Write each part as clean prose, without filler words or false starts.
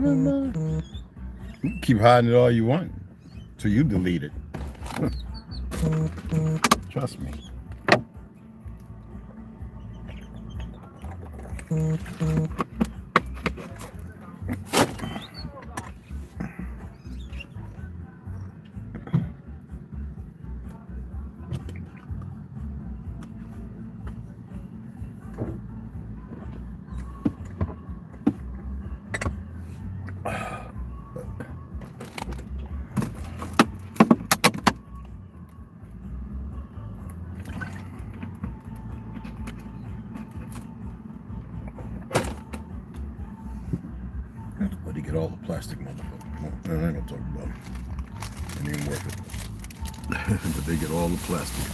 You can keep hiding it all you want till you delete it. Trust me. But he get all the plastic, motherfucker. I ain't gonna talk about it. It ain't worth it. But they get all the plastic.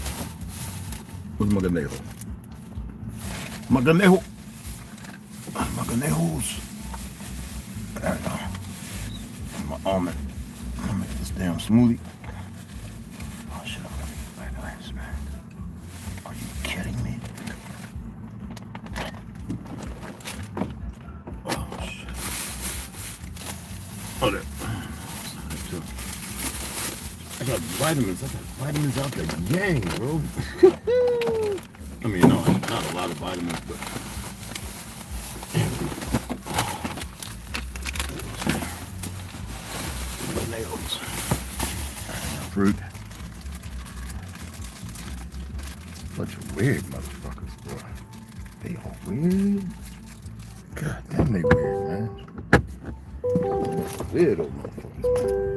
Where's my ganejo? My ganejo! My ganejos! There we go. My almond. I'm gonna make this damn smoothie. Oh shit, I'm gonna make it like this, man. Are you kidding me? Oh shit. Oh, there. I got vitamins out there. Gang, bro. I mean, no, not a lot of vitamins, but nails. Fruit. Bunch of weird motherfuckers, boy. They all weird. God damn, they weird, man. Weird old motherfuckers, man.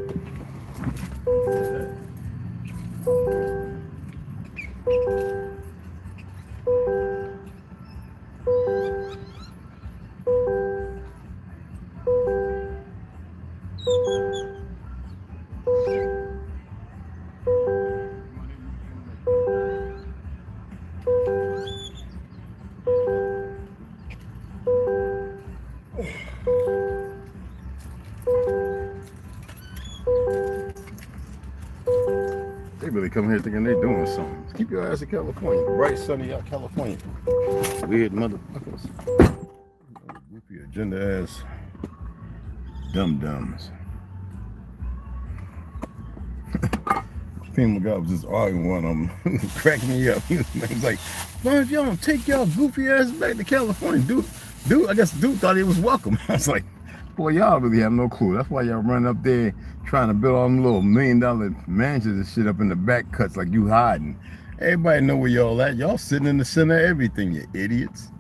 They really come here thinking they doing something. Keep your ass in California. Bright, sunny out California. Weird motherfuckers. Goofy agenda ass dum-dums. Female guy was just arguing one of them. Cracking me up. He was like, why don't y'all take y'all goofy ass back to California? Dude, I guess dude thought he was welcome. I was like, boy, y'all really have no clue. That's why y'all run up there trying to build all them little $1 million mansions and shit up in the back cuts like you hiding. Everybody know where y'all at. Y'all sitting in the center of everything, you idiots.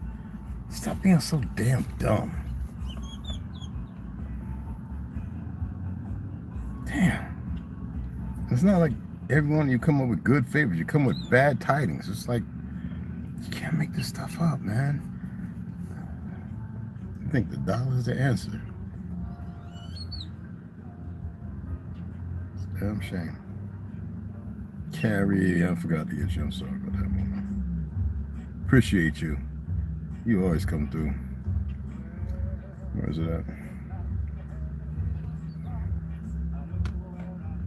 Stop being so damn dumb. Damn. It's not like everyone you come up with good favors. You come with bad tidings. It's like, you can't make this stuff up, man. I think the dollar is the answer. Damn shame. Carrie, I forgot to get you. I'm sorry about that one. Appreciate you. You always come through. Where is it at?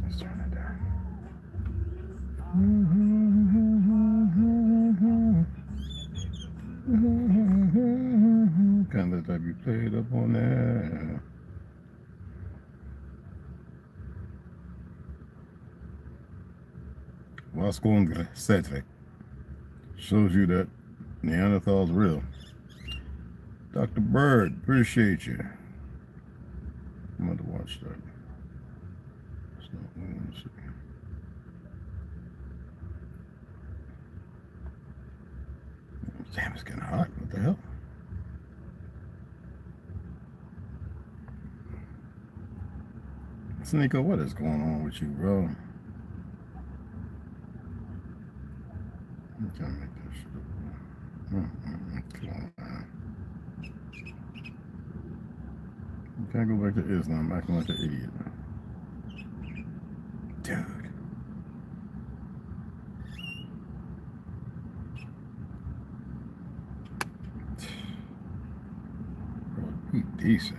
Let's turn it down. Kind of like you played up on there. Vasco Cetre shows you that Neanderthal's real. Dr. Bird, appreciate you. I'm going to watch that. Damn, it's getting hot. What the hell? Sneeko, what is going on with you, bro? I'm trying to make that shit up. Come on, man. You can't go back to Islam acting like an idiot. Dude. Bro, be decent.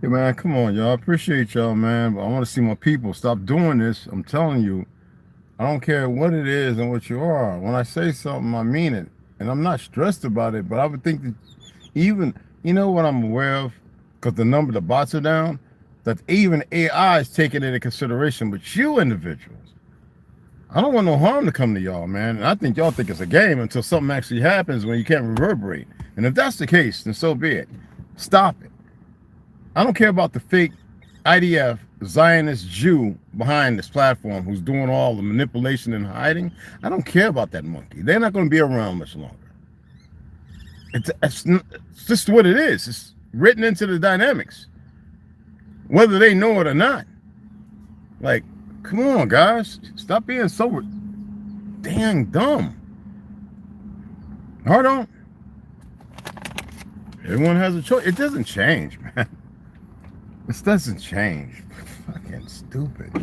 Hey man, come on, y'all. I appreciate y'all, man. But I want to see my people stop doing this. I'm telling you, I don't care what it is and what you are. When I say something, I mean it. And I'm not stressed about it, but I would think that even, you know what I'm aware of? Because the bots are down, that even AI is taking into consideration, but you individuals. I don't want no harm to come to y'all, man. And I think y'all think it's a game until something actually happens when you can't reverberate. And if that's the case, then so be it. Stop it. I don't care about the fake IDF Zionist Jew behind this platform who's doing all the manipulation and hiding. I don't care about that monkey. They're not going to be around much longer. It's just what it is. It's written into the dynamics, whether they know it or not. Like, come on, guys. Stop being so dang dumb. Hold on. Everyone has a choice. It doesn't change, man. This doesn't change. Fucking stupid.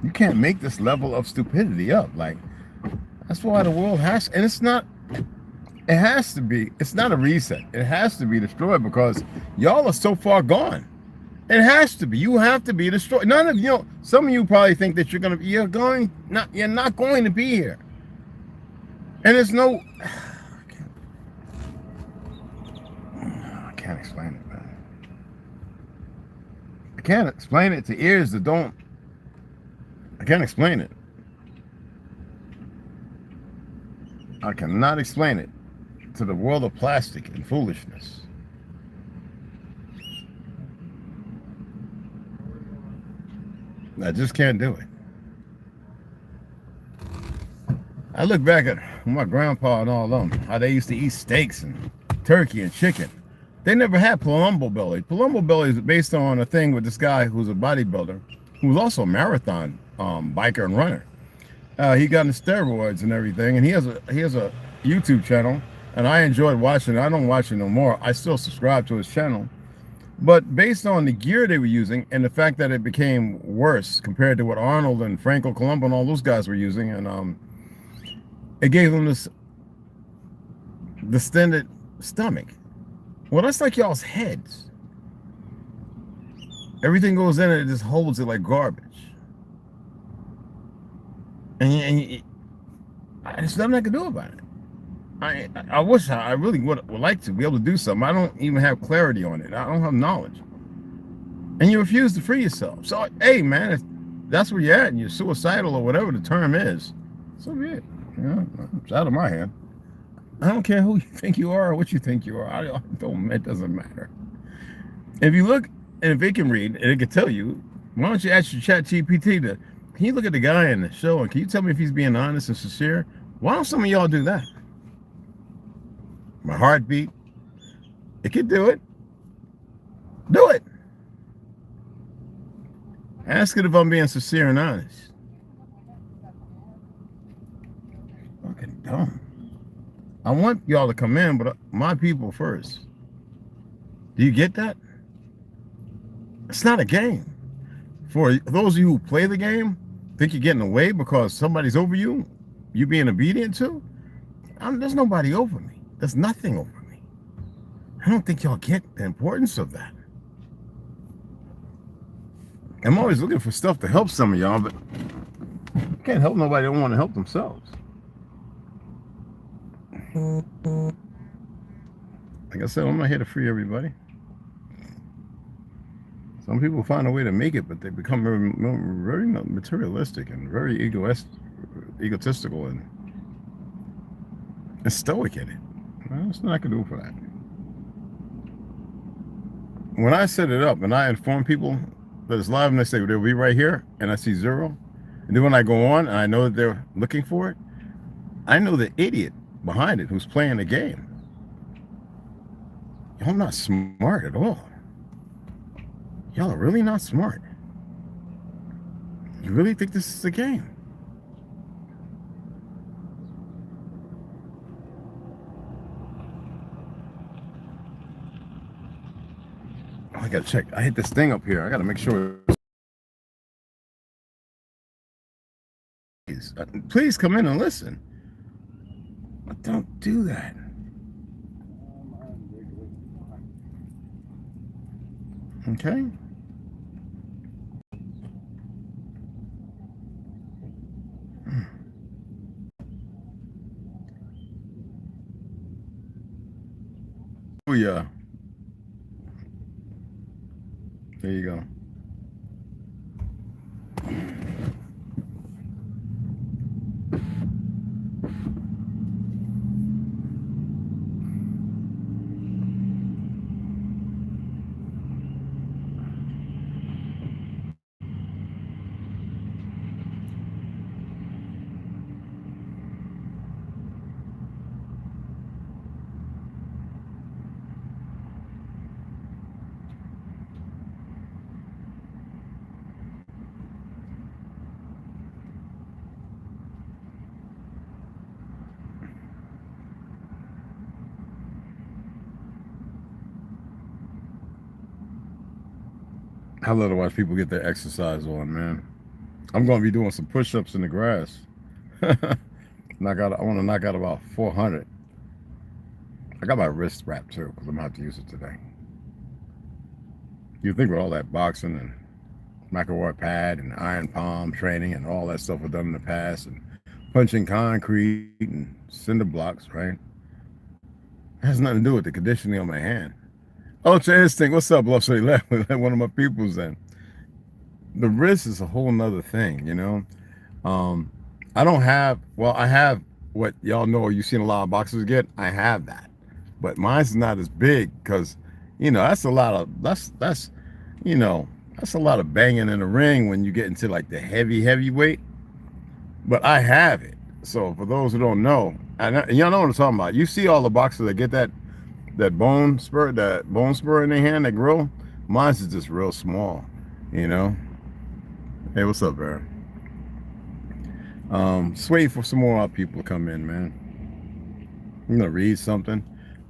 You can't make this level of stupidity up. Like, that's why the world has, and it's not, it has to be, it's not a reset. It has to be destroyed because y'all are so far gone. It has to be. You have to be destroyed. None of you know, some of you probably think that you're not going to be here. And there's no, I can't explain it, man. I can't explain it to ears that don't, I can't explain it. I cannot explain it to the world of plastic and foolishness. I just can't do it. I look back at my grandpa and all of them, how they used to eat steaks and turkey and chicken. They never had Palumbo belly. Palumbo belly is based on a thing with this guy who's a bodybuilder, who was also a marathon biker and runner. He got into steroids and everything, and he has a YouTube channel, and I enjoyed watching it. I don't watch it no more. I still subscribe to his channel. But based on the gear they were using and the fact that it became worse compared to what Arnold and Franco Columbo and all those guys were using, and it gave them this distended stomach. Well, that's like y'all's heads. Everything goes in and it just holds it like garbage. And there's nothing I can do about it. I wish I really would like to be able to do something. I don't even have clarity on it. I don't have knowledge. And you refuse to free yourself. So, hey, man, if that's where you're at and you're suicidal or whatever the term is, so be it. You know, it's out of my hand. I don't care who you think you are or what you think you are. It doesn't matter. If you look, and if it can read, and it can tell you, why don't you ask your chat GPT to, can you look at the guy in the show and can you tell me if he's being honest and sincere? Why don't some of y'all do that? My heartbeat, it can do it. Do it. Ask it if I'm being sincere and honest. Fucking dumb. I want y'all to come in, but my people first. Do you get that? It's not a game. For those of you who play the game, think you're getting away because somebody's over you, you being obedient to? There's nobody over me. There's nothing over me. I don't think y'all get the importance of that. I'm always looking for stuff to help some of y'all, but I can't help nobody that don't want to help themselves. Like I said, I'm not here to free everybody. Some people find a way to make it, but they become very materialistic and very egotistical and stoic in it. Well, there's nothing I can do for that. When I set it up and I inform people that it's live and they say they'll be right here and I see 0, and then when I go on and I know that they're looking for it, I know the idiot behind it who's playing the game. Y'all not smart at all. Y'all are really not smart. You really think this is a game? Oh, I gotta check. I hit this thing up here. I gotta make sure. Please come in and listen. But don't do that. Okay. Oh yeah. There you go. I love to watch people get their exercise on, man. I'm gonna be doing some push-ups in the grass. I want to knock out about 400. I got my wrist wrapped too, because I'm gonna have to use it today. You think with all that boxing and McElroy pad and iron palm training and all that stuff we've done in the past, and punching concrete and cinder blocks, right? It has nothing to do with the conditioning on my hand. Ultra Instinct, what's up, Love City Left? One of my people's then. The wrist is a whole nother thing, you know? I don't have, well, I have what y'all know you've seen a lot of boxers get. I have that. But mine's not as big because, you know, that's a lot of, you know, that's a lot of banging in the ring when you get into like the heavyweight. But I have it. So for those who don't know, and y'all know what I'm talking about. You see all the boxers that get that bone spur in their hand that grow. Mine's is just real small, you know. Hey, what's up, Barry? Just waiting for some more people to come in, man. I'm gonna read something,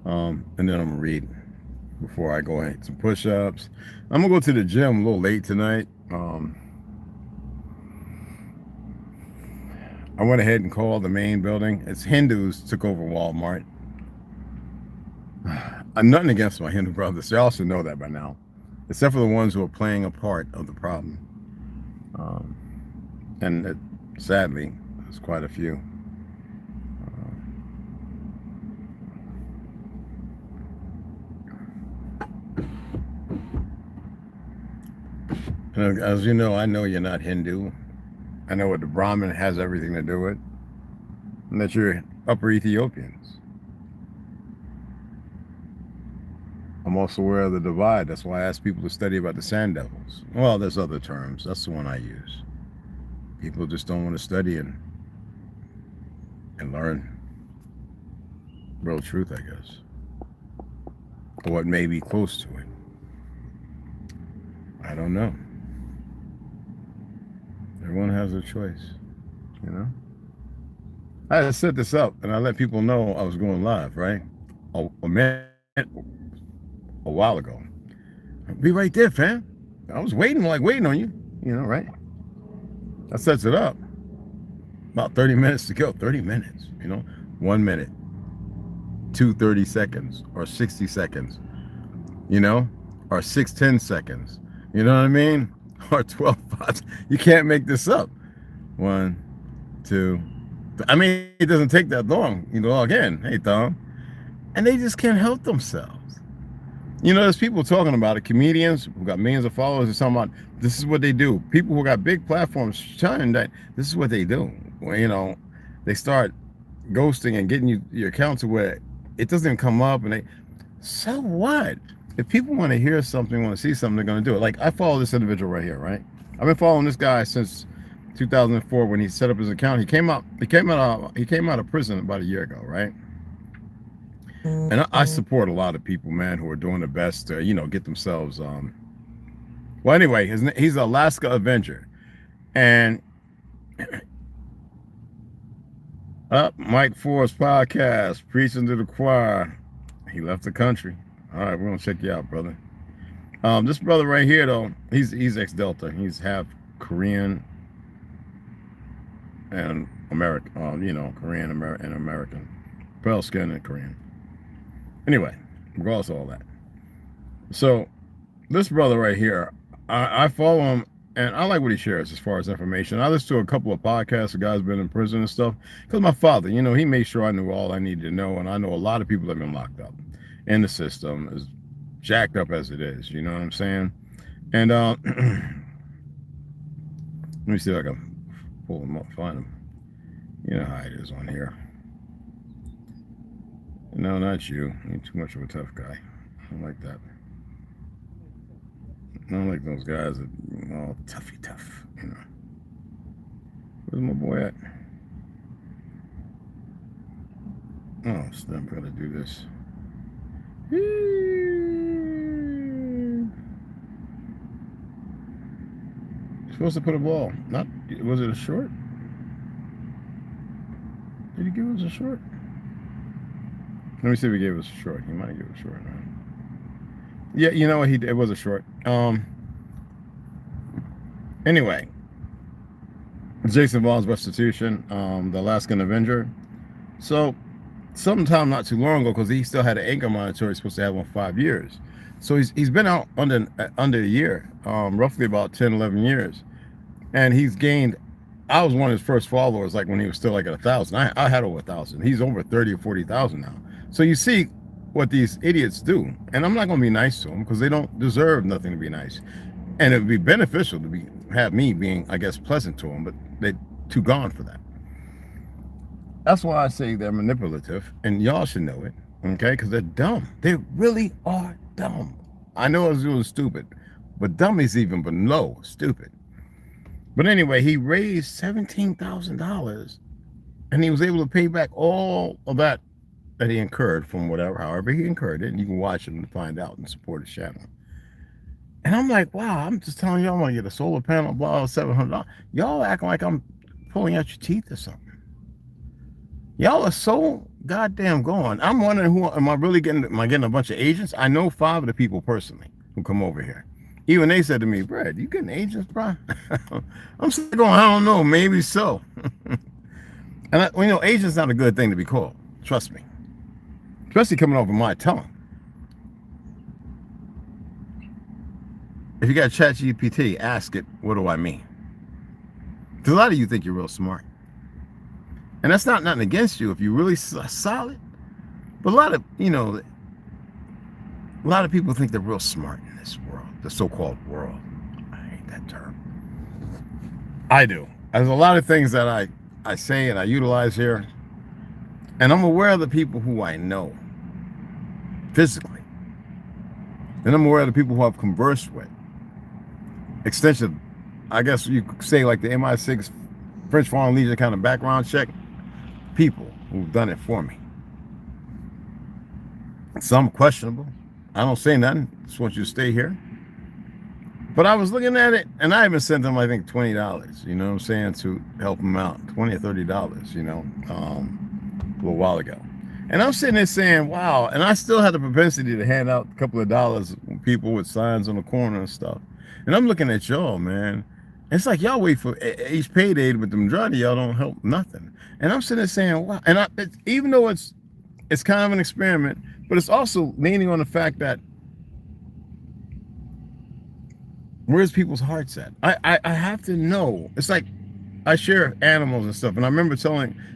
and then I'm gonna read before I go ahead. Some push-ups. I'm gonna go to the gym a little late tonight. I went ahead and called the main building. It's Hindus took over Walmart. I'm nothing against my Hindu brothers. Y'all should know that by now, except for the ones who are playing a part of the problem. And sadly, there's quite a few. As you know, I know you're not Hindu. I know what the Brahmin has everything to do with, and that you're Upper Ethiopians. I'm also aware of the divide. That's why I ask people to study about the Sand Devils. Well, there's other terms. That's the one I use. People just don't want to study and learn real truth, I guess, or what may be close to it. I don't know. Everyone has their choice, you know. I had to set this up, and I let people know I was going live, right? A while ago. I'll be right there, fam. I was waiting on you, you know, right? That sets it up. About 30 minutes to go. 30 minutes, you know. 1 minute, 2:30 seconds, or 60 seconds, you know, or 6:10 seconds. You know what I mean? Or 12 spots. You can't make this up. 1, 2. I mean, it doesn't take that long. You know, again, hey, Tom. And they just can't help themselves. You know, there's people talking about it. Comedians who got millions of followers are talking about this is what they do. People who got big platforms showing that this is what they do. Well, you know, they start ghosting and getting your account to where it doesn't come up, and so what? If people want to hear something, want to see something, they're going to do it. Like, I follow this individual right here, right? I've been following this guy since 2004 when he set up his account. He came out of prison about a year ago, right? And I support a lot of people, man, who are doing the best to, you know, get themselves. Well, anyway, he's an Alaska Avenger, and Mike Ford's podcast, preaching to the choir. He left the country. All right, we're gonna check you out, brother. This brother right here, though, he's ex-Delta. He's half Korean and American. You know, Korean and American, pale skin and Korean. Anyway, regardless of all that. So this brother right here, I follow him, and I like what he shares as far as information. I listen to a couple of podcasts. The guy's been in prison and stuff. Because my father, you know, he made sure I knew all I needed to know, and I know a lot of people that have been locked up in the system, as jacked up as it is. You know what I'm saying? And let me see if I can pull him up, find him. You know how it is on here. No, not you. You're too much of a tough guy. I don't like that. I don't like those guys that all toughy tough, you know. Where's my boy at? Oh, snap, gotta do this. Supposed to put a ball. Not, was it a short? Did he give us a short? Let me see if he gave us a short. He might have given us a short, right? Yeah, you know what, it was a short. Anyway, Jason Vaughn's restitution, the Alaskan Avenger. So, sometime not too long ago, because he still had an ankle monitor, he's supposed to have one 5 years. So he's been out under a year, roughly about 10, 11 years. And he's gained, I was one of his first followers, like when he was still like at 1,000. I had over 1,000. He's over 30 or 40,000 now. So you see what these idiots do. And I'm not going to be nice to them because they don't deserve nothing to be nice. And it would be beneficial to have me being, I guess, pleasant to them, but they're too gone for that. That's why I say they're manipulative, and y'all should know it, okay? Because they're dumb. They really are dumb. I know I was doing stupid, but dumb is even below stupid. But anyway, he raised $17,000, and he was able to pay back all of that he incurred from whatever, however he incurred it, and you can watch it and find out and support his channel. And I'm like, wow, I'm just telling y'all I'm gonna get a solar panel, blah, $700. Y'all acting like I'm pulling out your teeth or something. Y'all are so goddamn gone. I'm wondering, who am I really getting? Am I getting a bunch of agents? I know 5 of the people personally who come over here. Even they said to me, Brad, you getting agents, bro? I'm still going, I don't know, maybe so. And you know, agent's not a good thing to be called. Trust me. Especially coming over my tongue. If you got ChatGPT, ask it, what do I mean? Because a lot of you think you're real smart. And that's not nothing against you if you're really solid. But a lot of, you know, a lot of people think they're real smart in this world, the so-called world. I hate that term. I do. There's a lot of things that I say and I utilize here. And I'm aware of the people who I know physically. And I'm aware of the people who I've conversed with. Extension, I guess you could say like the MI6 French Foreign Legion kind of background check. People who've done it for me. Some questionable. I don't say nothing. Just want you to stay here. But I was looking at it, and I even sent them, I think, $20, you know what I'm saying, to help them out. $20 or $30, you know, a little while ago. And I'm sitting there saying, wow. And I still had the propensity to hand out a couple of dollars to people with signs on the corner and stuff. And I'm looking at y'all, man. It's like y'all wait for each payday, but the majority of y'all don't help nothing. And I'm sitting there saying, wow. And even though it's kind of an experiment, but it's also leaning on the fact that where's people's hearts at? I have to know. It's like I share animals and stuff, and I remember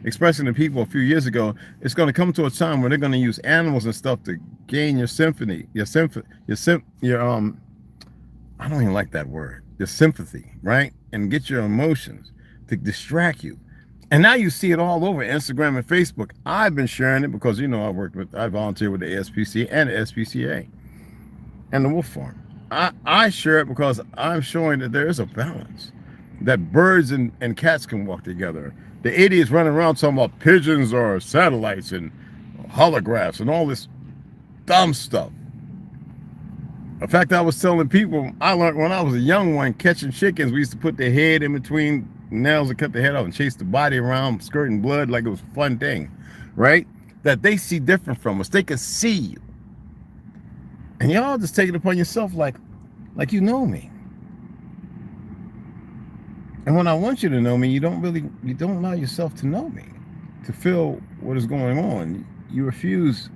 expressing to people a few years ago, it's going to come to a time where they're going to use animals and stuff to gain your sympathy, I don't even like that word, your sympathy, right? And get your emotions to distract you. And now you see it all over Instagram and Facebook. I've been sharing it because, you know, I volunteer with the ASPCA and the SPCA and the Wolf Farm. I share it because I'm showing that there is a balance, that birds and cats can walk together. The idiots running around talking about pigeons or satellites and holographs and all this dumb stuff. In fact, I was telling people, I learned when I was a young one, catching chickens, we used to put their head in between nails and cut the head off and chase the body around, skirting blood like it was a fun thing, right? That they see different from us. They can see you. And y'all just take it upon yourself like you know me. And when I want you to know me, you don't allow yourself to know me, to feel what is going on. You refuse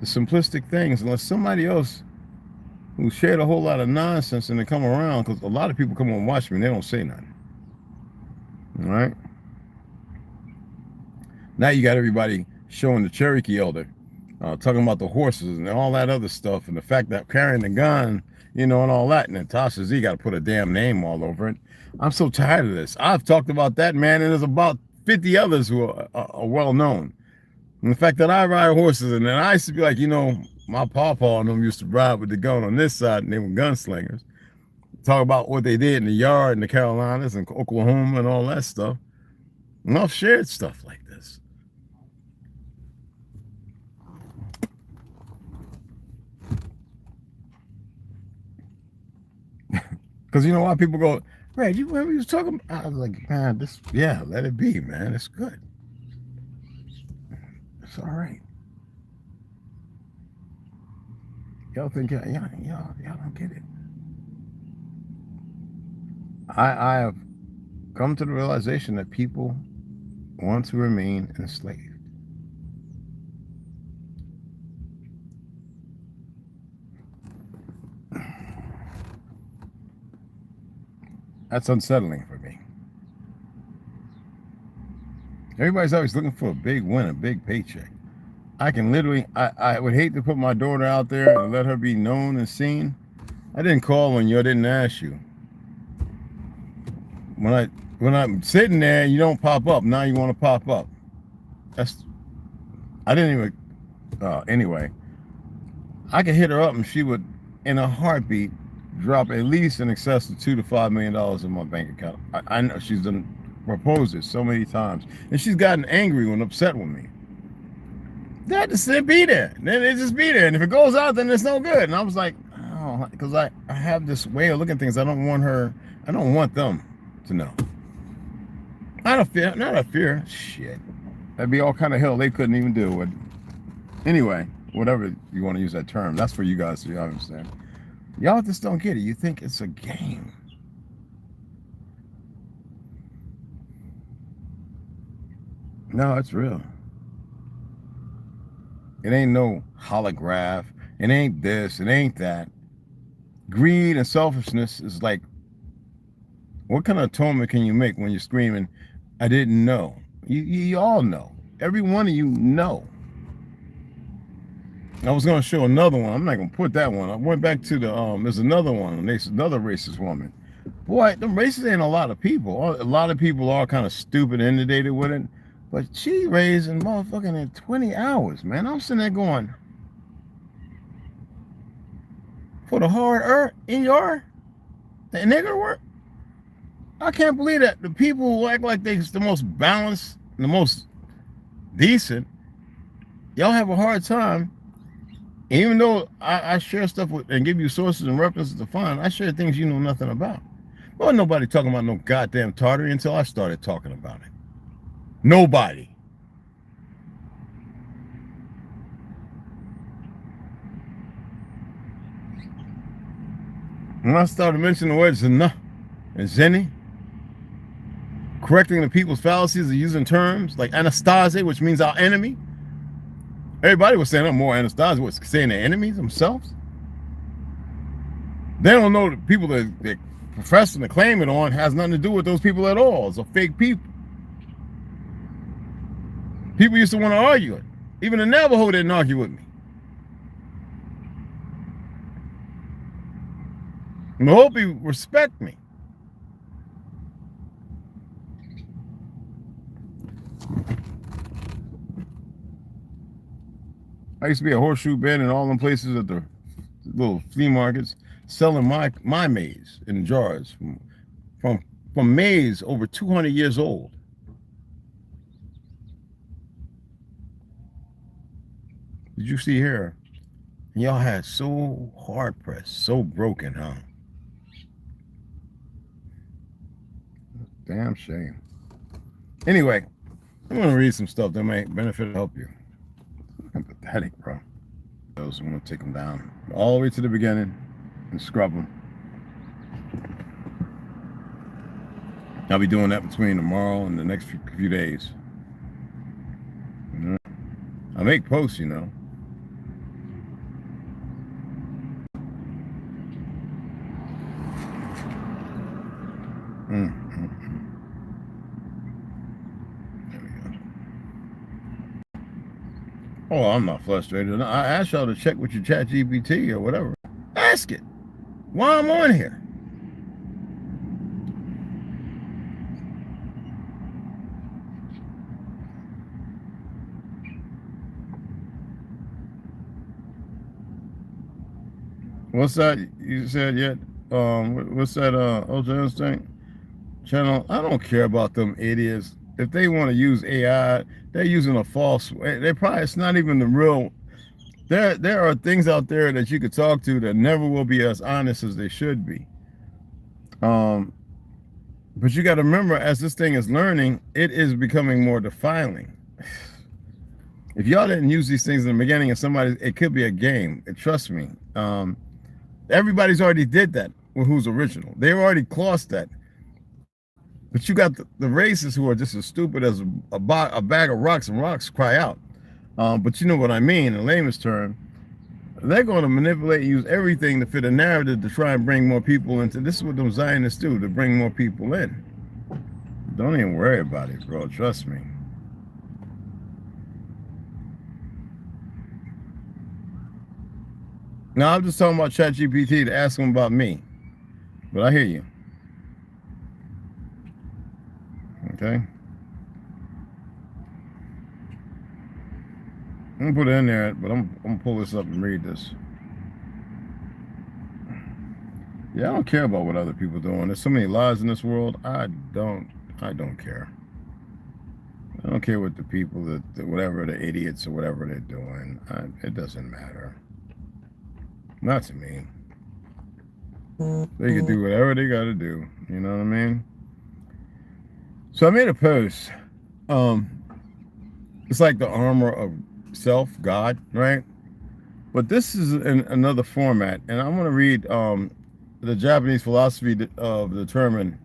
the simplistic things unless somebody else who shared a whole lot of nonsense and they come around, because a lot of people come and watch me and they don't say nothing. All right? Now you got everybody showing the Cherokee elder, talking about the horses and all that other stuff, and the fact that carrying the gun, you know, and all that. And then Tasha Z got to put a damn name all over it. I'm so tired of this. I've talked about that, man, and there's about 50 others who are well known. And the fact that I ride horses, and then I used to be like, you know, my pawpaw and them used to ride with the gun on this side, and they were gunslingers. Talk about what they did in the yard in the Carolinas and Oklahoma and all that stuff. And I've shared stuff like this. Because you know why people go, Red, you remember you was talking about? I was like, man, this, yeah, let it be, man. It's good. It's all right. Y'all think y'all don't get it. I have come to the realization that people want to remain enslaved. That's unsettling for me. Everybody's always looking for a big win, a big paycheck. I can literally, I would hate to put my daughter out there and let her be known and seen. I didn't call on you, I didn't ask you. When I'm sitting there and you don't pop up, now you want to pop up. I didn't even, anyway. I could hit her up and she would, in a heartbeat, drop at least in excess of $2 to $5 million in my bank account. I know she's done proposed it so many times, and she's gotten angry and upset with me. That just be there. Then it just be there, and if it goes out, then it's no good. And I was like, oh, because I have this way of looking at things. I don't want them to know. Not a fear. Shit, that'd be all kind of hell they couldn't even deal with. Anyway, whatever you want to use that term, that's for you guys, so y'all understand. Y'all just don't get it. You think it's a game. No, it's real. It ain't no holograph. It ain't this. It ain't that. Greed and selfishness is like, what kind of atonement can you make when you're screaming, I didn't know? You all know. Every one of you know. I was going to show another one. I'm not going to put that one. I went back to the, there's another one. There's another racist woman. Boy, the racist ain't a lot of people. A lot of people are kind of stupid and inundated with it. But she raising motherfucking in 20 hours, man. I'm sitting there going, for the hard ER, the nigger work. I can't believe that the people who act like they're the most balanced, the most decent, y'all have a hard time. Even though I share stuff with and give you sources and references to find, I share things you know nothing about. Well, nobody talking about no goddamn Tartary until I started talking about it. Nobody. When I started mentioning the words Zana and Zeni, correcting the people's fallacies of using terms like Anastase, which means our enemy, everybody was saying, I'm more Anastase, was saying their enemies themselves. They don't know the people that they're professing to claim it on has nothing to do with those people at all. It's a fake people. People used to want to argue it. Even the Navajo didn't argue with me. And I hope you respect me. I used to be a horseshoe band in all them places at the little flea markets, selling my maize in jars from maize over 200 years old. Did you see here? Y'all had so hard pressed, so broken, huh? Damn shame. Anyway, I'm gonna read some stuff that may benefit help you. I'm pathetic, bro. Those I'm gonna take them down all the way to the beginning and scrub them. I'll be doing that between tomorrow and the next few days. I make posts, you know. Mm, mm, mm. There we go. Oh, I'm not frustrated. I asked y'all to check with your chat GPT or whatever. Ask it. While I'm on here. What's that you said yet? What's that Ultra Instinct channel? I don't care about them idiots. If they want to use AI, they're using a false. They probably it's not even the real. There are things out there that you could talk to that never will be as honest as they should be. But you got to remember, as this thing is learning, it is becoming more defiling. If y'all didn't use these things in the beginning, and somebody, it could be a game. Trust me. Everybody's already did that with who's original. They've already crossed that. But you got the racists who are just as stupid as a bag of rocks, and rocks cry out. But you know what I mean, in layman's term. They're going to manipulate and use everything to fit a narrative to try and bring more people into. This is what them Zionists do, to bring more people in. Don't even worry about it, bro. Trust me. Now, I'm just talking about ChatGPT to ask them about me. But I hear you. Okay? I'm going to put it in there, but I'm going to pull this up and read this. Yeah, I don't care about what other people are doing. There's so many lies in this world. I don't care. I don't care what the people that whatever the idiots or whatever they're doing. It doesn't matter. Not to me. They can do whatever they got to do. You know what I mean? So I made a post. It's like the armor of self, God, right? But this is in another format, and I'm going to read the Japanese philosophy of determined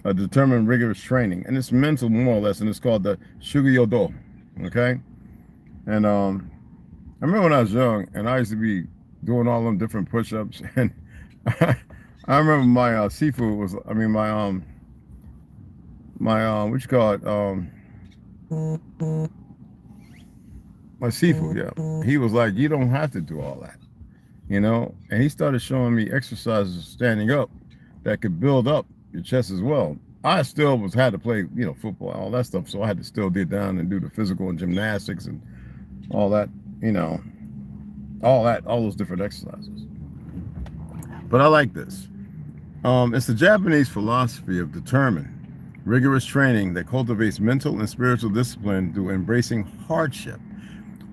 rigorous training, and it's mental more or less, and it's called the Shugyo-do. Okay, and I remember when I was young, and I used to be doing all them different push-ups, and I remember my seafood was, I mean my what you call it, my seafood, yeah. He was like, you don't have to do all that, you know, and he started showing me exercises standing up that could build up your chest as well. I still had to play, you know, football, all that stuff, so I had to still get down and do the physical and gymnastics and all that, you know, all those different exercises. But I like this. It's the Japanese philosophy of determined, rigorous training that cultivates mental and spiritual discipline through embracing hardship.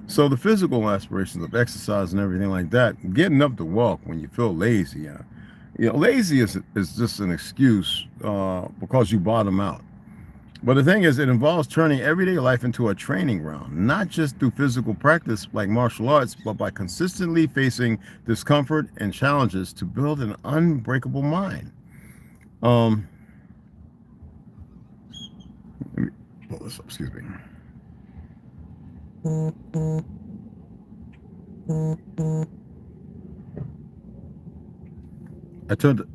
So the physical aspirations of exercise and everything like that, getting up to walk when you feel lazy, you know, lazy is just an excuse because you bottom out. But the thing is, it involves turning everyday life into a training ground, not just through physical practice like martial arts, but by consistently facing discomfort and challenges to build an unbreakable mind. Let me pull this up, excuse me.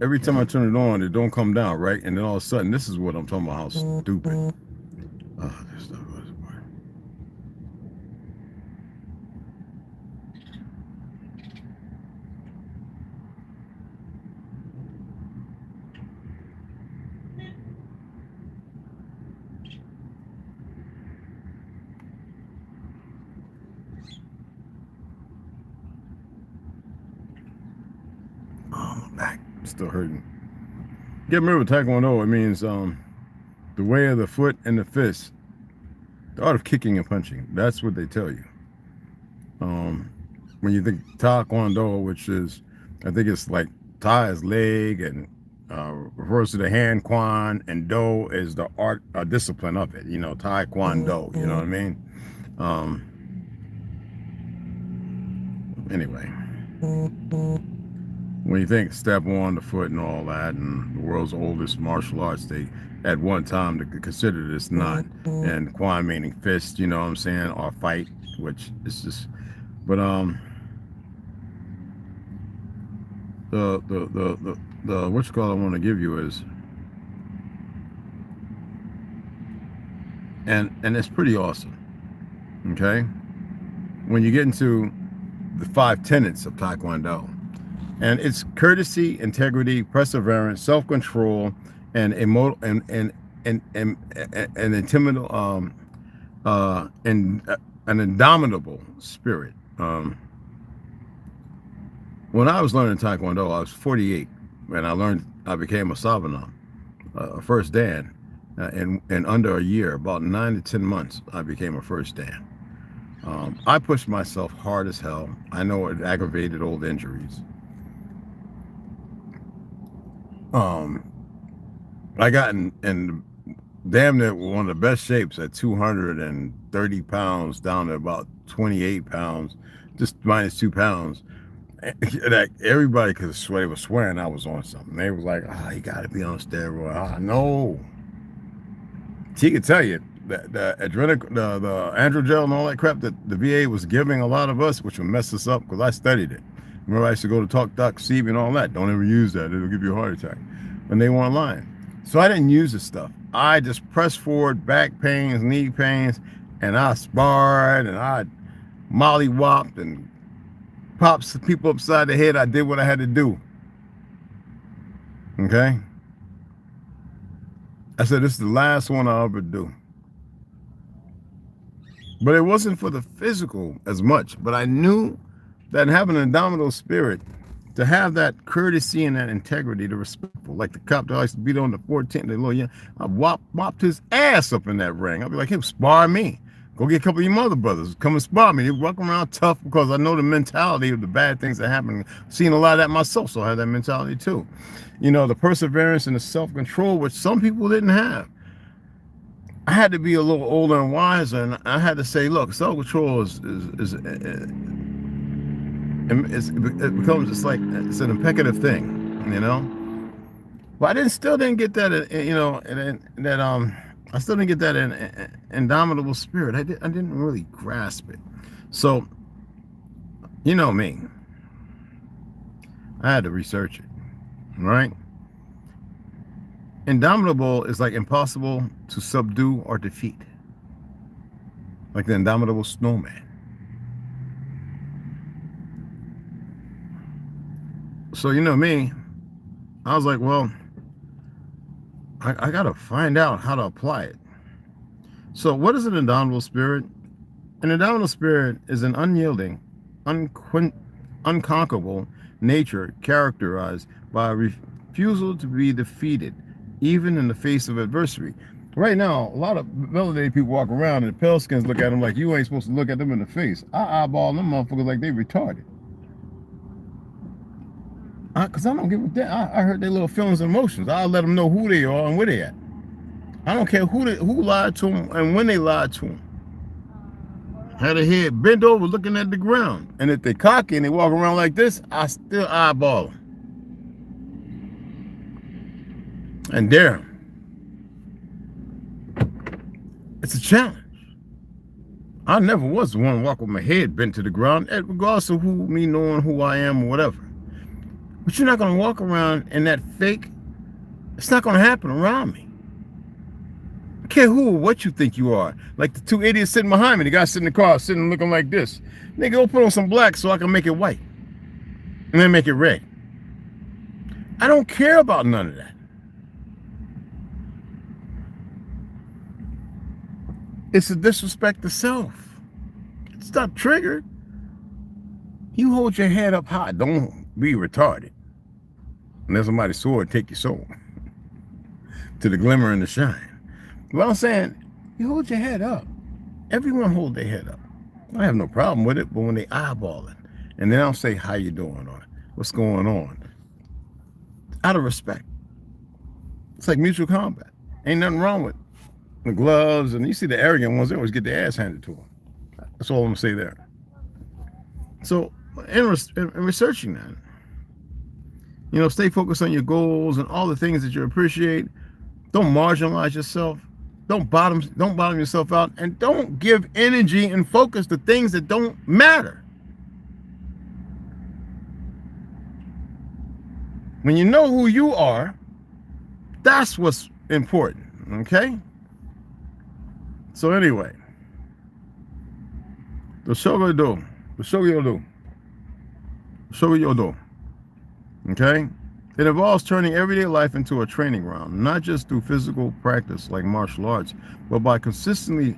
Every time I turn it on, it don't come down, right? And then all of a sudden, this is what I'm talking about, how stupid. This stuff was oh, my back still hurting. Get remember Taekwondo, it means the way of the foot and the fist, the art of kicking and punching. That's what they tell you. When you think Taekwondo, which is, I think it's like Ta is leg and refers to the hand, Quan, and Do is the art, discipline of it. You know, Taekwondo. You know what I mean? Anyway, when you think step on the foot and all that, and the world's oldest martial arts, they at one time they considered this not, and Quan meaning fist. You know what I'm saying, or fight, which is just, but the what you call I want to give you is and it's pretty awesome. Okay, when you get into the 5 tenets of Taekwondo, and it's courtesy, integrity, perseverance, self-control, and an intimidable and an indomitable spirit. When I was learning Taekwondo, I was 48, and I became a Sabanan, a first Dan, in under a year, about 9 to 10 months. I became a first Dan. I pushed myself hard as hell. I know it aggravated old injuries. I got in damn near one of the best shapes at 230 pounds down to about 28 pounds, just minus 2 pounds. That everybody could swear, was swearing I was on something. They was like, "Ah, you got to be on steroid." No. She could tell you that the androgel and all that crap that the VA was giving a lot of us, which would mess us up, because I studied it. Remember, I used to go to Talk Doc, CB and all that. Don't ever use that. It'll give you a heart attack. And they weren't lying. So I didn't use this stuff. I just pressed forward, back pains, knee pains, and I sparred, and I mollywopped and popped people upside the head. I did what I had to do. Okay? I said, this is the last one I'll ever do. But it wasn't for the physical as much. But I knew that having an indomitable spirit, to have that courtesy and that integrity, the respectful, like the cop that I used to beat on the 14th, the little young, I whopped his ass up in that ring. I'd be like, hey, spar me. Go get a couple of your mother brothers. Come and spar me. They walk around tough, because I know the mentality of the bad things that happen. Seen a lot of that myself, so I have that mentality too. You know, the perseverance and the self-control, which some people didn't have. I had to be a little older and wiser, and I had to say, look, self-control it becomes just like, it's an imperative thing, you know. But I still didn't get that, you know, I still didn't get that indomitable spirit. I didn't really grasp it. So, you know me, I had to research it, right? Indomitable is like impossible to subdue or defeat, like the indomitable snowman. So, you know me, I was like, well, I got to find out how to apply it. So what is an indomitable spirit? An indomitable spirit is an unyielding, unconquerable nature characterized by a refusal to be defeated, even in the face of adversity. Right now, a lot of melanated people walk around and the pale skins look at them like you ain't supposed to look at them in the face. I eyeball them motherfuckers like they retarded. Because I don't give a damn. I heard their little feelings and emotions. I'll let them know who they are and where they at. I don't care who lied to them and when they lied to them. Had their head bent over looking at the ground. And if they cocky and they walk around like this, I still eyeball them. And dare them. It's a challenge. I never was the one to walk with my head bent to the ground, regardless of me knowing who I am or whatever. But you're not going to walk around in that fake. It's not going to happen around me. I care who or what you think you are. Like the 2 idiots sitting behind me. The guy sitting in the car sitting looking like this. Nigga, go put on some black so I can make it white. And then make it red. I don't care about none of that. It's a disrespect to self. It's not triggered. You hold your head up high. Don't be retarded. Unless somebody saw it, take your soul to the glimmer and the shine. Well, I'm saying, you hold your head up. Everyone hold their head up. I have no problem with it, but when they eyeball it, and then I'll say, how you doing, or what's going on, out of respect. It's like mutual combat. Ain't nothing wrong with the gloves, and you see the arrogant ones, they always get their ass handed to them. That's all I'm gonna say there. So in researching that, you know, stay focused on your goals and all the things that you appreciate. Don't marginalize yourself. Don't bottom yourself out, and don't give energy and focus to things that don't matter. When you know who you are, that's what's important, okay? So anyway, the show you do. Okay? It involves turning everyday life into a training ground, not just through physical practice like martial arts, but by consistently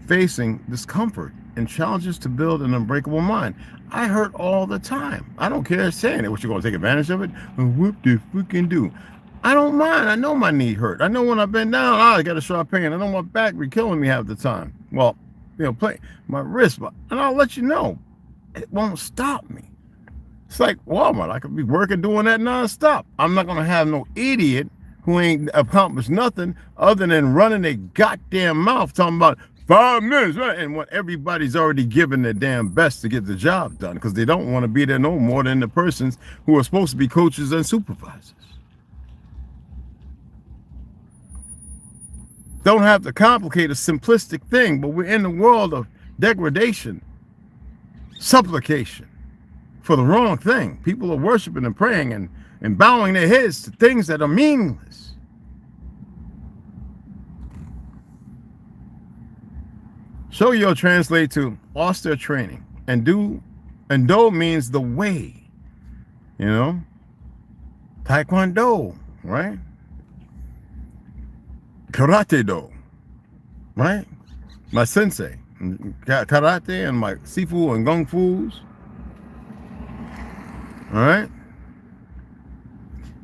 facing discomfort and challenges to build an unbreakable mind. I hurt all the time. I don't care saying it. What, you gonna take advantage of it? Whoop the freaking do. I don't mind. I know my knee hurt. I know when I bend down, I got a sharp pain. I know my back be killing me half the time. Well, play my wrist, and I'll let you know, it won't stop me. It's like Walmart. I could be working doing that nonstop. I'm not gonna have no idiot who ain't accomplished nothing other than running their goddamn mouth talking about 5 minutes, right? And what everybody's already given their damn best to get the job done because they don't want to be there no more than the persons who are supposed to be coaches and supervisors. Don't have to complicate a simplistic thing, but we're in the world of degradation, supplication for the wrong thing. People are worshiping and praying and bowing their heads to things that are meaningless. Shogyo translate to austere training, and do means the way, Taekwondo, right? Karate do, right? My sensei, karate and my sifu and gung fus, all right?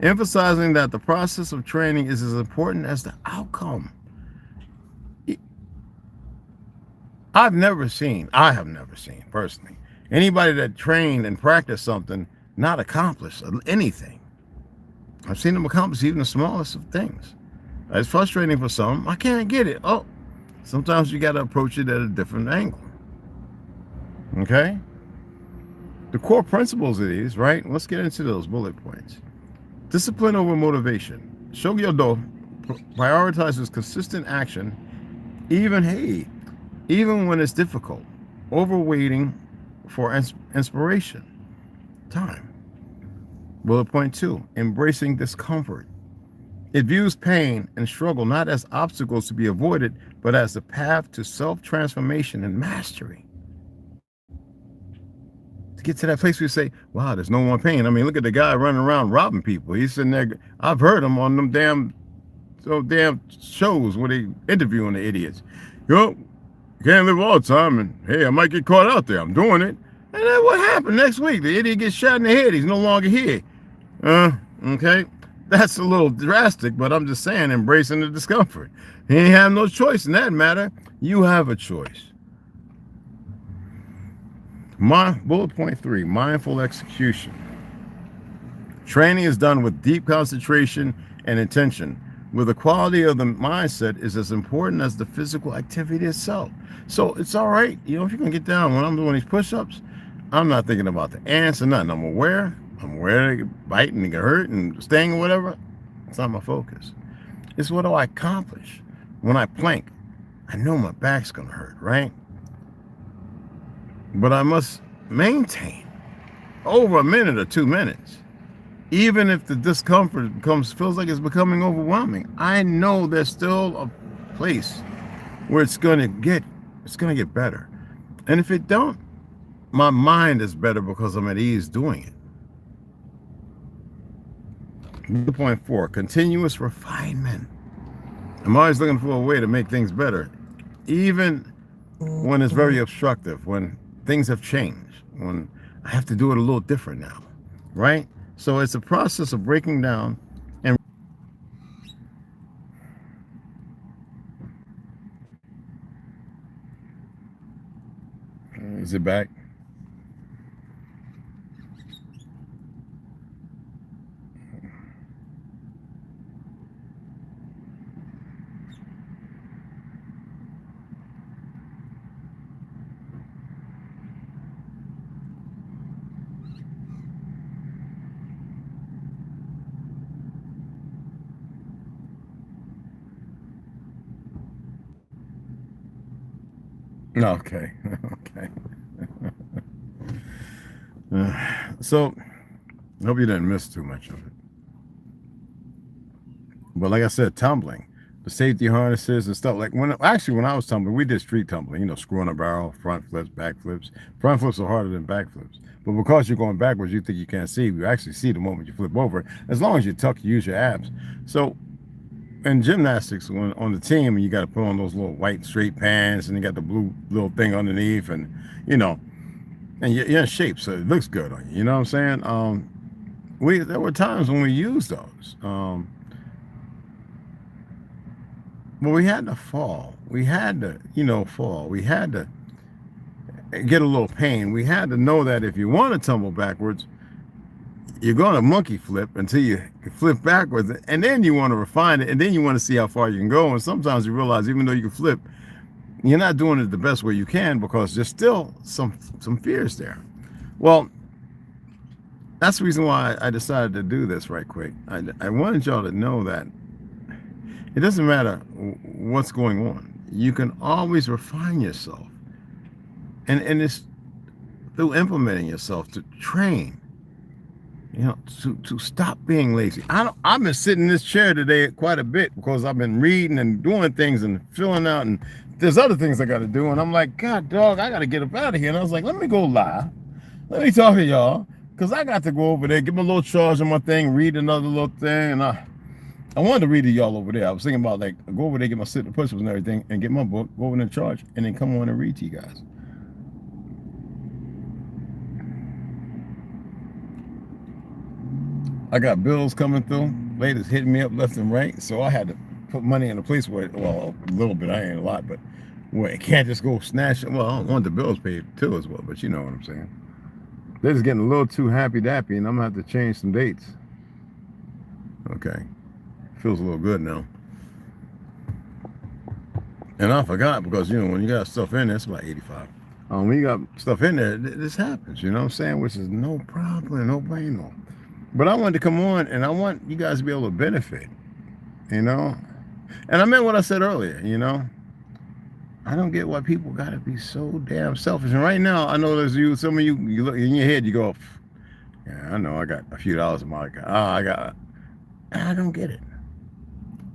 Emphasizing that the process of training is as important as the outcome. I have never seen personally anybody that trained and practiced something not accomplish anything. I've seen them accomplish even the smallest of things. It's frustrating for some. I can't get it. Oh, sometimes you got to approach it at a different angle. Okay? The core principles of these, right? Let's get into those bullet points. Discipline over motivation. Shogyo prioritizes consistent action, even when it's difficult, over waiting for inspiration. Time. Bullet point 2, embracing discomfort. It views pain and struggle not as obstacles to be avoided, but as the path to self-transformation and mastery. To get to that place where you say, wow, there's no more pain. I mean, look at the guy running around robbing people. He's sitting there. I've heard him on them damn shows where they interviewing the idiots. You can't live all the time, and hey, I might get caught out there. I'm doing it. And then what happened next week? The idiot gets shot in the head. He's no longer here. Okay. That's a little drastic, but I'm just saying, embracing the discomfort. You ain't have no choice in that matter. You have a choice. Bullet point 3, mindful execution. Training is done with deep concentration and intention, where the quality of the mindset is as important as the physical activity itself. So it's all right, if you're gonna get down when I'm doing these push-ups, I'm not thinking about the ants or nothing. I'm aware they get bite and they get hurt and sting or whatever. It's not my focus. It's what do I accomplish? When I plank, I know my back's gonna hurt, right? But I must maintain over a minute or 2 minutes. Even if the discomfort feels like it's becoming overwhelming, I know there's still a place where it's gonna get better. And if it don't, my mind is better because I'm at ease doing it. Point 4, continuous refinement. I'm always looking for a way to make things better, even when it's very obstructive, when things have changed, when I have to do it a little different now, right? So it's a process of breaking down and is it back? Okay. So I hope you didn't miss too much of it. But like I said, tumbling. the safety harnesses and stuff. Like when I was tumbling, we did street tumbling, you know, screw on a barrel, front flips, back flips. Front flips are harder than back flips. But because you're going backwards, you think you can't see. You actually see the moment you flip over, as long as you tuck, you use your abs. So in gymnastics, on the team, you got to put on those little white straight pants, and you got the blue little thing underneath, and you know, and you're in shape, so it looks good on you. You know what I'm saying? There were times when we used those. But we had to fall. We had to, you know, fall. We had to get a little pain. We had to know that if you want to tumble backwards, you're going to monkey flip until you flip backwards, and then you want to refine it, and then you want to see how far you can go. And sometimes you realize even though you can flip, you're not doing it the best way you can because there's still some fears there. Well, that's the reason why I decided to do this right quick. I wanted y'all to know that it doesn't matter what's going on. You can always refine yourself. And it's through implementing yourself to train, you know, to stop being lazy. I've been sitting in this chair today quite a bit because I've been reading and doing things and filling out, and there's other things I got to do. And I'm like, God, dog, I got to get up out of here. And I was like, let me go live. Let me talk to y'all because I got to go over there, give me a little charge on my thing, read another little thing. And I wanted to read to y'all over there. I was thinking about like go over there, get my sit and push-ups and everything, and get my book, go over there and charge, and then come on and read to you guys. I got bills coming through. Ladies hitting me up left and right, so I had to put money in a place where, well, a little bit, I ain't a lot, but where it can't just go snatch. Well, I don't want the bills paid too as well, but you know what I'm saying. They're just getting a little too happy-dappy, and I'm gonna have to change some dates. Okay, feels a little good now. And I forgot because, you know, when you got stuff in there, it's about 85. When you got stuff in there, this happens, you know what I'm saying? Which is no problem, no bueno. But I wanted to come on, and I want you guys to be able to benefit, you know? And I meant what I said earlier, you know? I don't get why people got to be so damn selfish. And right now, I know there's some of you look in your head, you go, yeah, I know I got a few dollars in my account. I don't get it.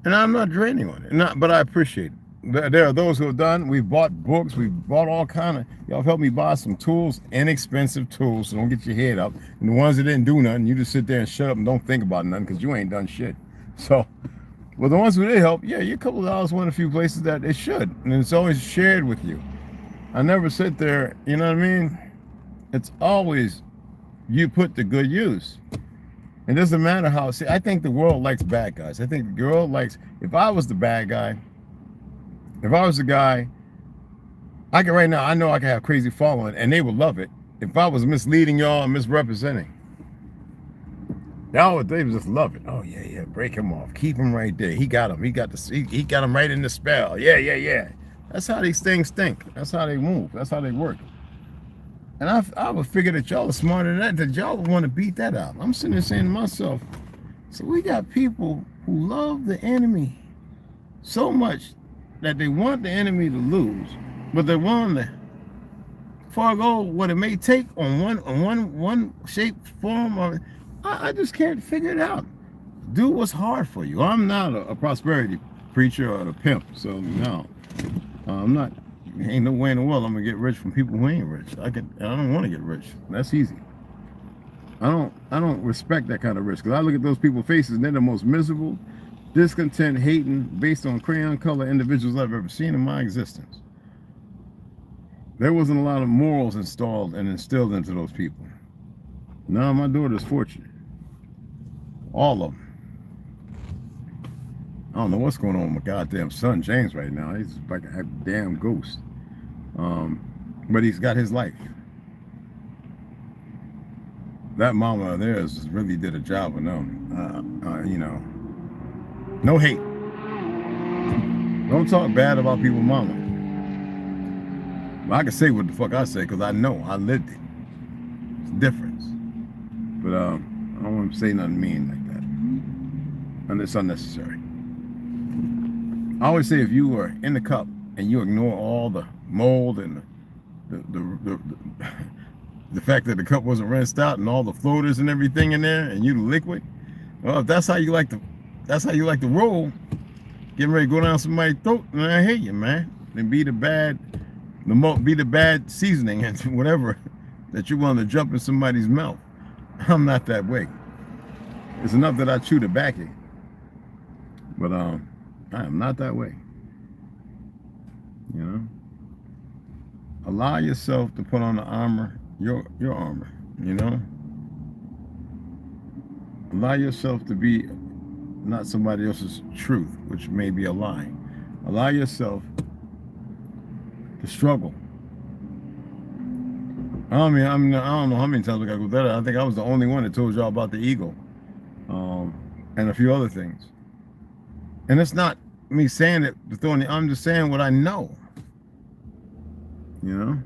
And I'm not draining on it, but I appreciate it. There are those who have done. We've bought books. We've bought all kind of. Y'all helped me buy some tools, inexpensive tools. So don't get your head up. And the ones that didn't do nothing, you just sit there and shut up and don't think about nothing because you ain't done shit. So, well, the ones who did help, yeah, you a couple of dollars went a few places that it should, and it's always shared with you. I never sit there. You know what I mean? It's always you put to good use. It doesn't matter how. See, I think the world likes bad guys. I think the world likes. If I was the bad guy. If I was the guy, I can right now, I know I can have crazy following and they would love it. If I was misleading y'all and misrepresenting, y'all would, they would just love it. Oh yeah, break him off. Keep him right there. He got him. He got him right in the spell. Yeah. That's how these things think. That's how they move. That's how they work. And I would figure that y'all are smarter than that y'all would want to beat that out. I'm sitting there saying to myself, so we got people who love the enemy so much that they want the enemy to lose, but they're willing to forego what it may take on one shape, form, or I just can't figure it out. Do what's hard for you. I'm not a prosperity preacher or a pimp, so no, I'm not. Ain't no way in the world I'm gonna get rich from people who ain't rich. I don't want to get rich. That's easy. I don't respect that kind of rich because I look at those people's faces and they're the most miserable, discontent, hating, based on crayon color individuals I've ever seen in my existence. There wasn't a lot of morals installed and instilled into those people. Now my daughter's fortunate. All of them. I don't know what's going on with my goddamn son James right now. He's like a damn ghost. But he's got his life. That mama of theirs really did a job of them. You know. No hate. Don't talk bad about people's mama. I can say what the fuck I say because I know I lived it. It's a difference. But I don't want to say nothing mean like that. And it's unnecessary. I always say if you were in the cup and you ignore all the mold and the fact that the cup wasn't rinsed out and all the floaters and everything in there and you the liquid, well, if that's how you like to roll, getting ready to go down somebody's throat, and I hate you, man. And be the bad seasoning and whatever that you want to jump in somebody's mouth. I'm not that way. It's enough that I chew tobacco, but I am not that way. You know, allow yourself to put on the armor, your armor. You know, allow yourself to be not somebody else's truth, which may be a lie. Allow yourself to struggle. I don't know how many times I got to go through that. I think I was the only one that told y'all about the ego, and a few other things. And it's not me saying it to throw in the, I'm just saying what I know. You know?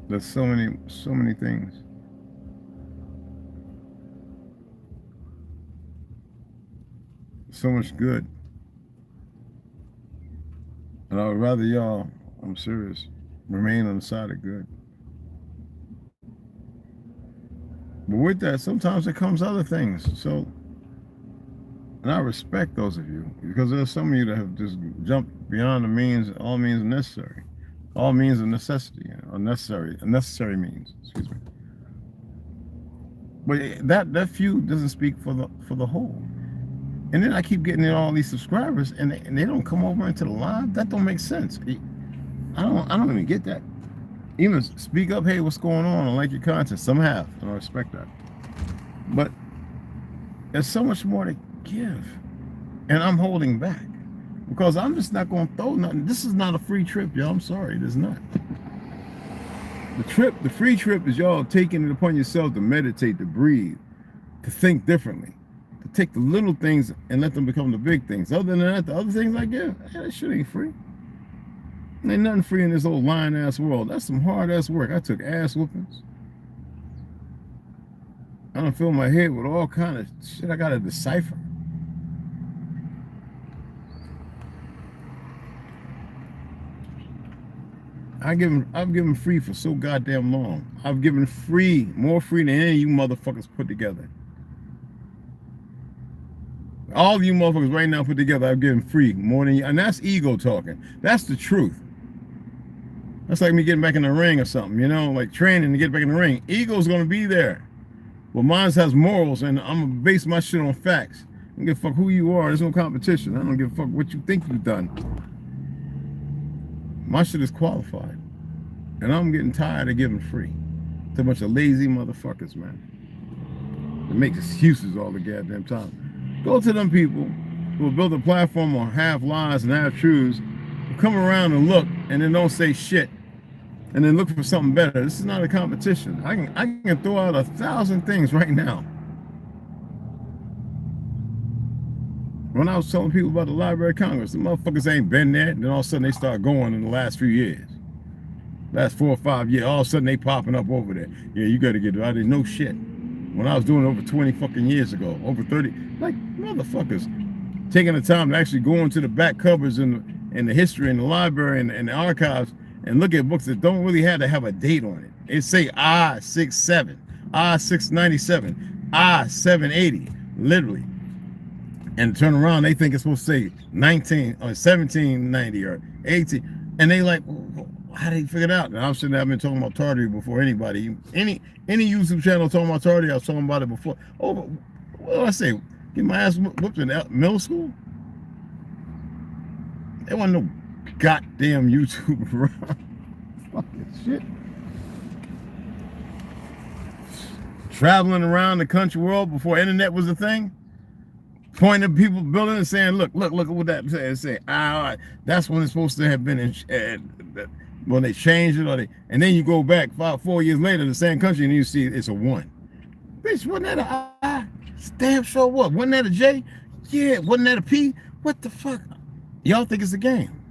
There's so many things. So much good. And I would rather y'all, I'm serious, remain on the side of good. But with that, sometimes it comes other things. So, and I respect those of you, because there's some of you that have just jumped beyond the means, all means necessary. All means of necessity, or necessary means, excuse me. But that few doesn't speak for the whole. And then I keep getting all these subscribers, and they don't come over into the live. That don't make sense. I don't even get that. Even speak up, hey, what's going on? I like your content. Some have, and I respect that. But there's so much more to give, and I'm holding back because I'm just not going to throw nothing. This is not a free trip, y'all. I'm sorry, it is not. The free trip is y'all taking it upon yourself to meditate, to breathe, to think differently, to take the little things and let them become the big things. Other than that, the other things I give, that shit ain't free. Ain't nothing free in this old lying-ass world. That's some hard-ass work. I took ass whoopings. I done filled my head with all kind of shit I gotta decipher. I've given free for so goddamn long. I've given free, more free than any of you motherfuckers put together. All of you motherfuckers right now put together, I've given free more than you. And that's ego talking. That's the truth. That's like me getting back in the ring or something, you know, like training to get back in the ring. Ego's gonna be there. Well, mine has morals, and I'm gonna base my shit on facts. I don't give a fuck who you are. There's no competition. I don't give a fuck what you think you've done. My shit is qualified. And I'm getting tired of giving free. It's a bunch of lazy motherfuckers, man. It makes excuses all the goddamn time. Go to them people who will build a platform on half lies and half truths, who come around and look and then don't say shit, and then look for something better. This is not a competition. I can throw out 1,000 things right now. When I was telling people about the Library of Congress, the motherfuckers ain't been there, and then all of a sudden they start going in the last few years. Last 4 or 5 years, all of a sudden they popping up over there. Yeah, you gotta get it. I didn't know shit. When I was doing it over 20 fucking years ago, over 30, like motherfuckers, taking the time to actually go into the back covers and the history and the library and the archives and look at books that don't really have to have a date on it. It say I-67, I-697, I-780, literally. And turn around, they think it's supposed to say 19 or 1790 or 18, and they like, how did he figure it out? And I'm sitting there, I've been talking about Tardy before anybody. Any YouTube channel talking about Tardy, I was talking about it before. Oh, what did I say? Get my ass whooped in middle school? There wasn't no goddamn YouTube around. Fucking shit. Traveling around the country world before internet was a thing. Pointing at people building and saying, look at what that says. Say, that's when it's supposed to have been when they changed it, and then you go back 4 years later, the same country, and you see it's a 1. Bitch, wasn't that a I? Damn sure what? Wasn't that a J? Yeah, wasn't that a P? What the fuck? Y'all think it's a game?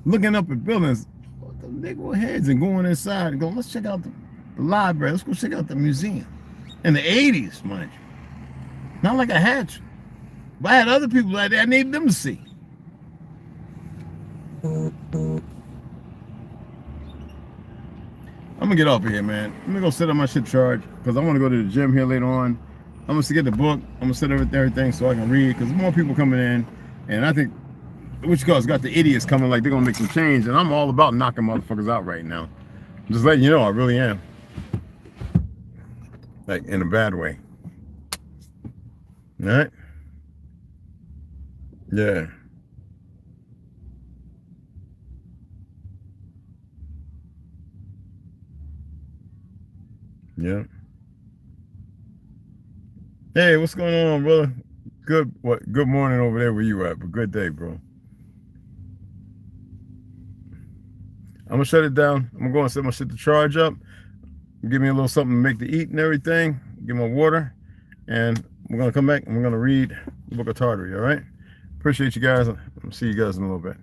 Looking up at buildings, the nigga heads and going inside and going, let's check out the library. Let's go check out the museum. In the 80s, mind you. Not like I had to. But I had other people like that I needed them to see. I'm gonna get off of here, man. I'm gonna go set up my shit charge because I want to go to the gym here later on. I'm gonna get the book. I'm gonna set everything so I can read, because more people coming in, and I think which cause got the idiots coming like they're gonna make some change, and I'm all about knocking motherfuckers out right now. I'm just letting you know, I really am. Like in a bad way. All right? Yeah. Yeah. Hey, what's going on, brother? Good morning over there where you at, but good day, bro. I'm gonna shut it down. I'm gonna go and set my shit to charge up. Give me a little something to make to eat and everything. Give me water. And we're gonna come back and we're gonna read the book of Tartary, all right? Appreciate you guys. I'll see you guys in a little bit.